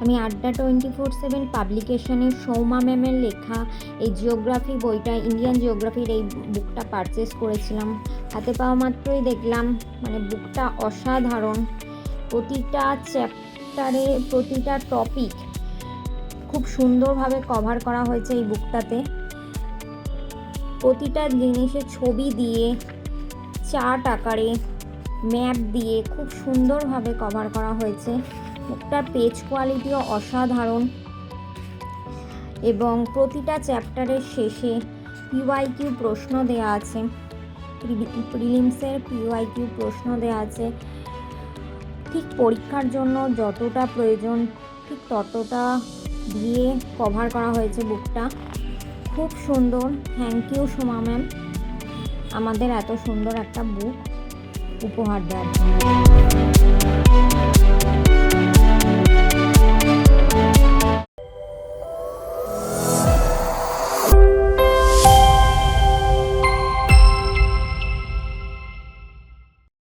আমি আড্ডা 24/7 পাবলিকেশনের সৌমা ম্যামের লেখা এই জিওগ্রাফি বইটা, ইন্ডিয়ান জিওগ্রাফির এই বুকটা পারচেস করেছিলাম। হাতে পাওয়া মাত্রই দেখলাম মানে বুকটা অসাধারণ। প্রতিটা চ্যাপ্টারে প্রতিটা টপিক খুব সুন্দরভাবে কভার করা হয়েছে এই বুকটাতে। প্রতিটা জিনিসের ছবি দিয়ে, চার্ট আকারে, ম্যাপ দিয়ে খুব সুন্দরভাবে কভার করা হয়েছে। বুকটার পেজ কোয়ালিটিও অসাধারণ এবং প্রতিটা চ্যাপ্টারের শেষে পিওয়াইকিউ প্রশ্ন দেওয়া আছে, প্রিলিমসের পিওয়াইকিউ প্রশ্ন দেওয়া আছে। ঠিক পরীক্ষার জন্য যতটা প্রয়োজন ঠিক ততটা দিয়ে কভার করা হয়েছে বুকটা। খুব সুন্দর। থ্যাংক ইউ সোমা ম্যাম আমাদের এত সুন্দর একটা বুক উপহার দেওয়ার জন্য।